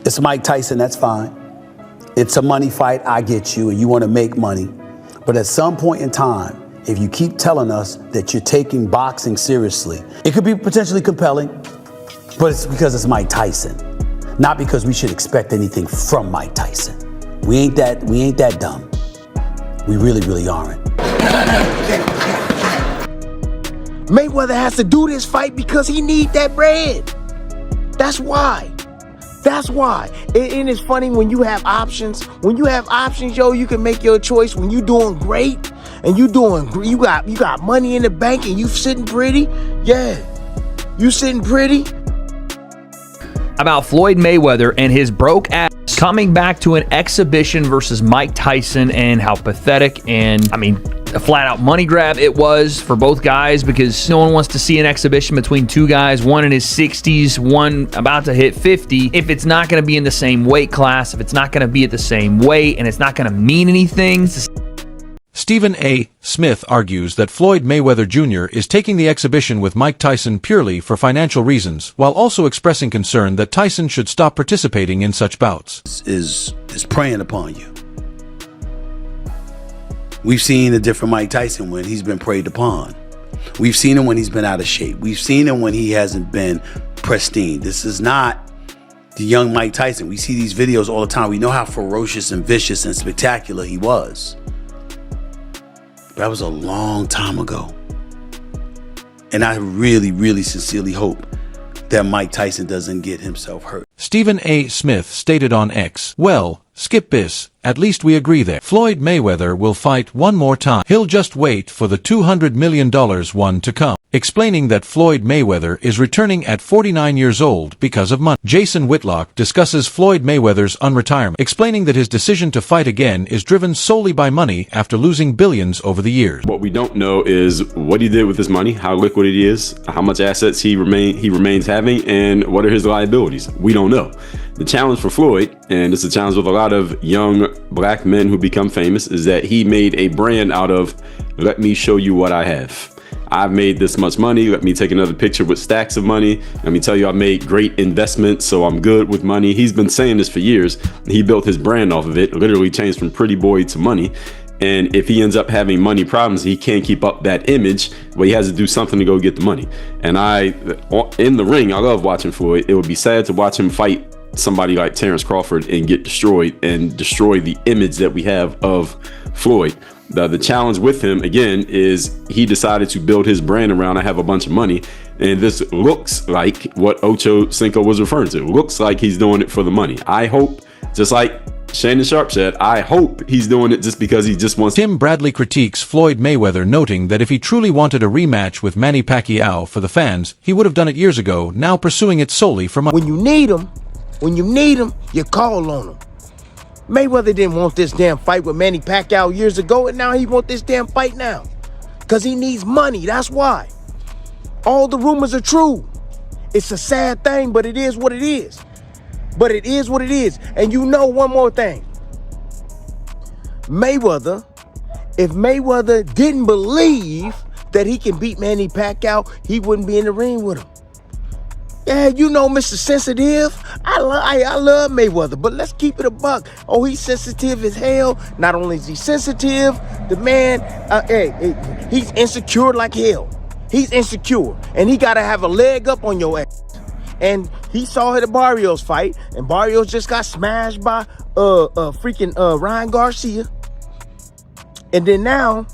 It's Mike Tyson, that's fine. It's a money fight, I get you, and you want to make money. But at some point in time, if you keep telling us that you're taking boxing seriously, it could be potentially compelling, but it's because it's Mike Tyson, not because we should expect anything from Mike Tyson. We ain't that dumb. We really, really aren't. Mayweather has to do this fight because he needs that bread. That's why. That's why. And it's funny when you have options. When you have options, yo, you can make your choice. When you doing great and you got money in the bank and you sitting pretty, yeah, you sitting pretty. About Floyd Mayweather and his broke ass coming back to an exhibition versus Mike Tyson, and how pathetic and, a flat-out money grab it was for both guys, because no one wants to see an exhibition between two guys, one in his 60s, one about to hit 50, if it's not going to be in the same weight class, if it's not going to be at the same weight, and it's not going to mean anything. Stephen A. Smith argues that Floyd Mayweather Jr. is taking the exhibition with Mike Tyson purely for financial reasons, while also expressing concern that Tyson should stop participating in such bouts. Is preying upon you. We've seen a different Mike Tyson when he's been preyed upon. We've seen him when he's been out of shape. We've seen him when he hasn't been pristine. This is not the young Mike Tyson. We see these videos all the time. We know how ferocious and vicious and spectacular he was. That was a long time ago. And I really, really sincerely hope that Mike Tyson doesn't get himself hurt. Stephen A. Smith stated on X, "Well, skip this. At least we agree there. Floyd Mayweather will fight one more time. He'll just wait for the $200 million one to come." Explaining that Floyd Mayweather is returning at 49 years old because of money. Jason Whitlock discusses Floyd Mayweather's unretirement, explaining that his decision to fight again is driven solely by money after losing billions over the years. What we don't know is what he did with his money, how liquid it is, how much assets he remains having, and what are his liabilities. We don't know. The challenge for Floyd, and it's a challenge with a lot of young black men who become famous, is that he made a brand out of, let me show you what I have. I've made this much money. Let me take another picture with stacks of money. Let me tell you, I made great investments, so I'm good with money. He's been saying this for years. He built his brand off of it, literally changed from pretty boy to money. And if he ends up having money problems, he can't keep up that image, but he has to do something to go get the money. And in the ring, I love watching Floyd. It would be sad to watch him fight somebody like Terrence Crawford and get destroyed and destroy the image that we have of Floyd. The challenge with him, again, is he decided to build his brand around, I have a bunch of money. And this looks like what Ocho Cinco was referring to. It looks like he's doing it for the money. I hope, just like Shannon Sharp said, I hope he's doing it just because he just wants. Tim Bradley critiques Floyd Mayweather, noting that if he truly wanted a rematch with Manny Pacquiao for the fans, he would have done it years ago, now pursuing it solely for money. When you need him, you call on him. Mayweather didn't want this damn fight with Manny Pacquiao years ago, and now he wants this damn fight now. Because he needs money, that's why. All the rumors are true. It's a sad thing, but it is what it is. But it is what it is. And you know one more thing. Mayweather, if Mayweather didn't believe that he can beat Manny Pacquiao, he wouldn't be in the ring with him. Yeah, you know, Mr. Sensitive, I love Mayweather, but let's keep it a buck. Oh, he's sensitive as hell. Not only is he sensitive, the man, he's insecure like hell. He's insecure, and he got to have a leg up on your ass. And he saw the Barrios fight, and Barrios just got smashed by freaking Ryan Garcia. And then now,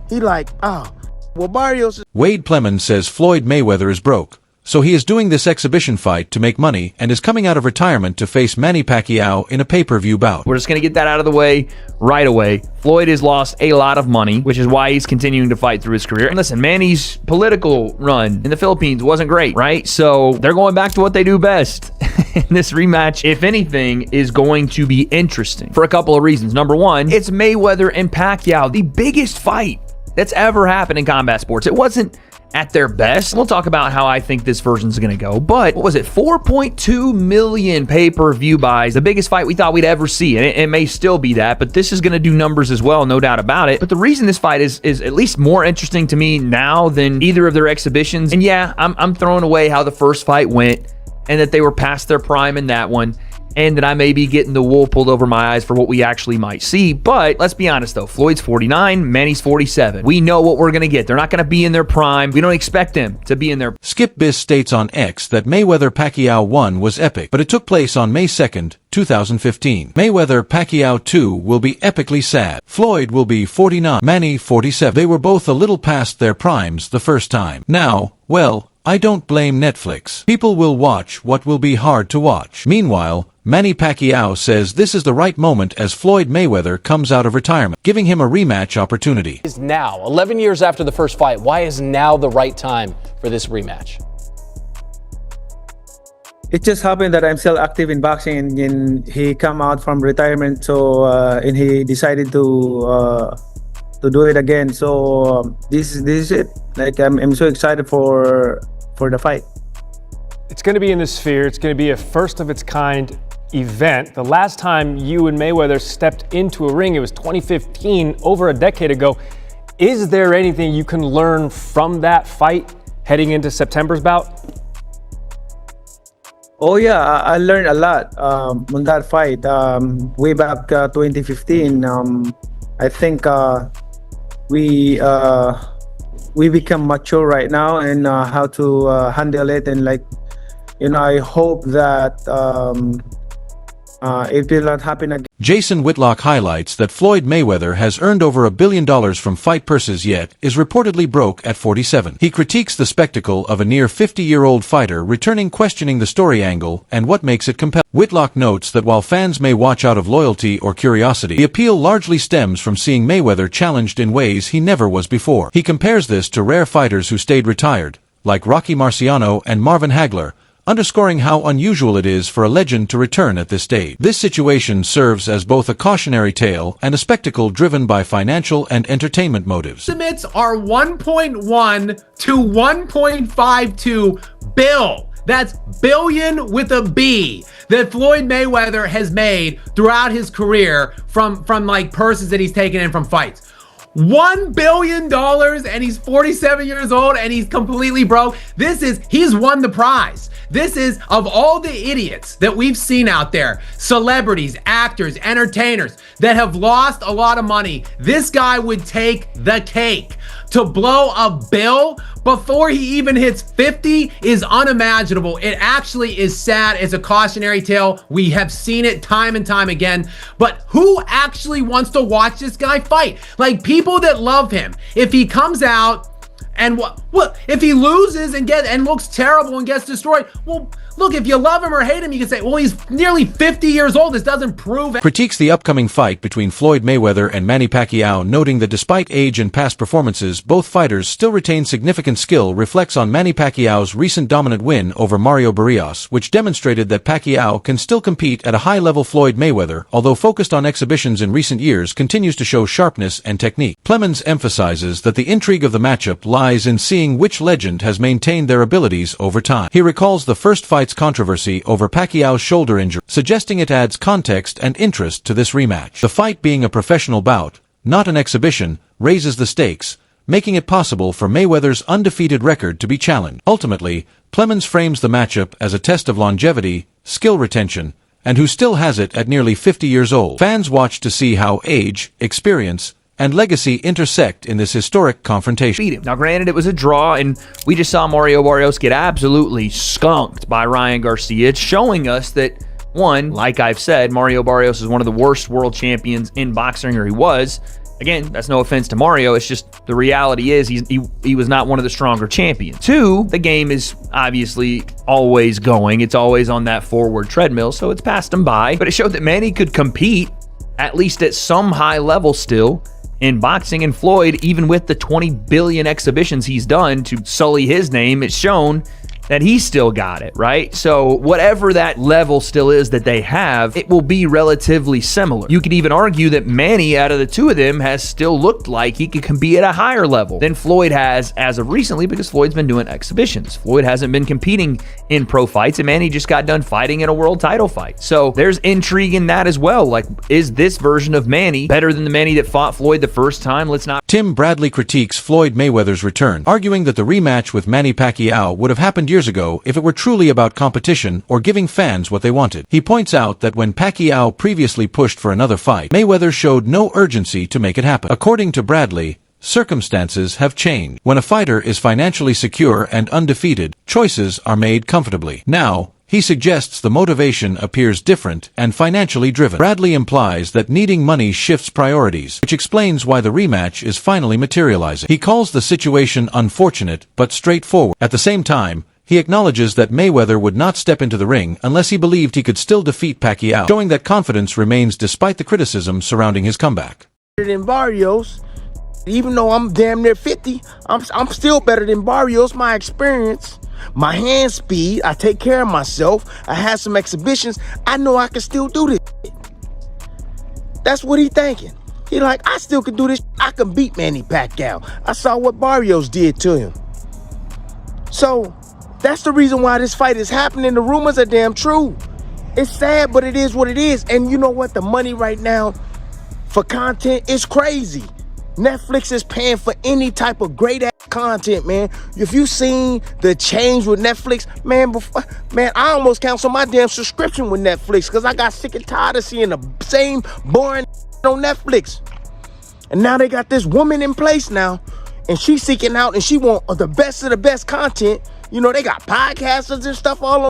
he like, well, Barrios. Wade Plemons says Floyd Mayweather is broke, so he is doing this exhibition fight to make money and is coming out of retirement to face Manny Pacquiao in a pay-per-view bout. We're just going to get that out of the way right away. Floyd has lost a lot of money, which is why he's continuing to fight through his career. And listen, Manny's political run in the Philippines wasn't great, right? So they're going back to what they do best. And this rematch, if anything, is going to be interesting for a couple of reasons. Number one, it's Mayweather and Pacquiao, the biggest fight that's ever happened in combat sports. It wasn't at their best. We'll talk about how I think this version's going to go. But what was it? 4.2 million pay-per-view buys. The biggest fight we thought we'd ever see. And it may still be that, but this is going to do numbers as well, no doubt about it. But the reason this fight is at least more interesting to me now than either of their exhibitions. And yeah, I'm throwing away how the first fight went and that they were past their prime in that one. and that I may be getting the wool pulled over my eyes for what we actually might see. But let's be honest though, Floyd's 49, Manny's 47. We know what we're going to get. They're not going to be in their prime. We don't expect them to be in their... Skip Biss states on X that Mayweather-Pacquiao 1 was epic, but it took place on May 2nd, 2015. Mayweather-Pacquiao 2 will be epically sad. Floyd will be 49, Manny 47. They were both a little past their primes the first time. Now, well, I don't blame Netflix. People will watch what will be hard to watch. Meanwhile, Manny Pacquiao says this is the right moment as Floyd Mayweather comes out of retirement, giving him a rematch opportunity. Is now, 11 years after the first fight, why is now the right time for this rematch? It just happened that I'm still active in boxing, and he come out from retirement, so and he decided to do it again. So this is it. Like I'm so excited for the fight. It's going to be in the Sphere. It's going to be a first of its kind event. The last time you and Mayweather stepped into a ring, it was 2015, over a decade ago. Is there anything you can learn from that fight heading into September's bout? Oh yeah, I learned a lot on that fight. Way back 2015, I think we become mature right now and how to handle it, and I hope that it will not happen again. Jason Whitlock highlights that Floyd Mayweather has earned over $1 billion from fight purses yet is reportedly broke at 47. He critiques the spectacle of a near 50-year-old fighter returning, questioning the story angle and what makes it compelling. Whitlock notes that while fans may watch out of loyalty or curiosity, the appeal largely stems from seeing Mayweather challenged in ways he never was before. He compares this to rare fighters who stayed retired, like Rocky Marciano and Marvin Hagler, underscoring how unusual it is for a legend to return at this stage. This situation serves as both a cautionary tale and a spectacle driven by financial and entertainment motives. Estimates are 1.1 to 1.52 bill. That's billion with a B that Floyd Mayweather has made throughout his career from like purses that he's taken in from fights. $1 billion, and he's 47 years old and he's completely broke. He's won the prize. This is, of all the idiots that we've seen out there, celebrities, actors, entertainers that have lost a lot of money, this guy would take the cake. To blow a bill before he even hits 50 is unimaginable. It actually is sad. It's a cautionary tale. We have seen it time and time again. But who actually wants to watch this guy fight? Like, people that love him. If he comes out and what if he loses and looks terrible and gets destroyed? Well, look, if you love him or hate him, you can say, well, he's nearly 50 years old. This doesn't prove it. Critiques the upcoming fight between Floyd Mayweather and Manny Pacquiao, noting that despite age and past performances, both fighters still retain significant skill. Reflects on Manny Pacquiao's recent dominant win over Mario Barrios, which demonstrated that Pacquiao can still compete at a high level. Floyd Mayweather, although focused on exhibitions in recent years, continues to show sharpness and technique. Plemons emphasizes that the intrigue of the matchup lies in seeing which legend has maintained their abilities over time. He recalls the first fight's controversy over Pacquiao's shoulder injury, suggesting it adds context and interest to this rematch. The fight being a professional bout, not an exhibition, raises the stakes, making it possible for Mayweather's undefeated record to be challenged. Ultimately, Plemons frames the matchup as a test of longevity, skill retention, and who still has it at nearly 50 years old. Fans watch to see how age, experience, and legacy intersect in this historic confrontation. Beat him. Now, granted, it was a draw, and we just saw Mario Barrios get absolutely skunked by Ryan Garcia. It's showing us that, one, like I've said, Mario Barrios is one of the worst world champions in boxing, or he was. Again, that's no offense to Mario. It's just the reality is he was not one of the stronger champions. Two, the game is obviously always going. It's always on that forward treadmill, so it's passed him by. But it showed that Manny could compete, at least at some high level still, in boxing. And Floyd, even with the 20 billion exhibitions he's done to sully his name, it's shown that he still got it, right? So whatever that level still is that they have, it will be relatively similar. You could even argue that Manny, out of the two of them, has still looked like he could be at a higher level than Floyd has as of recently, because Floyd's been doing exhibitions. Floyd hasn't been competing in pro fights, and Manny just got done fighting in a world title fight. So there's intrigue in that as well. Like, is this version of Manny better than the Manny that fought Floyd the first time? Let's not. Tim Bradley critiques Floyd Mayweather's return, arguing that the rematch with Manny Pacquiao would have happened years years ago if it were truly about competition or giving fans what they wanted. He points out that when Pacquiao previously pushed for another fight, Mayweather showed no urgency to make it happen. According to Bradley, circumstances have changed. When a fighter is financially secure and undefeated, choices are made comfortably. Now, he suggests the motivation appears different and financially driven. Bradley implies that needing money shifts priorities, which explains why the rematch is finally materializing. He calls the situation unfortunate but straightforward. At the same time, he acknowledges that Mayweather would not step into the ring unless he believed he could still defeat Pacquiao, showing that confidence remains despite the criticism surrounding his comeback. Than Barrios, even though I'm damn near 50, I'm still better than Barrios. My experience, my hand speed, I take care of myself. I had some exhibitions. I know I can still do this. That's what he thinking. He like, I still can do this. I can beat Manny Pacquiao. I saw what Barrios did to him. So that's the reason why this fight is happening. The rumors are damn true. It's sad, but it is what it is. And you know what? The money right now for content is crazy. Netflix is paying for any type of great ass content, man. If you seen the change with Netflix, man, I almost canceled my damn subscription with Netflix because I got sick and tired of seeing the same boring on Netflix. And now they got this woman in place now, and she's seeking out and she want the best of the best content. You know, they got podcasters and stuff all over.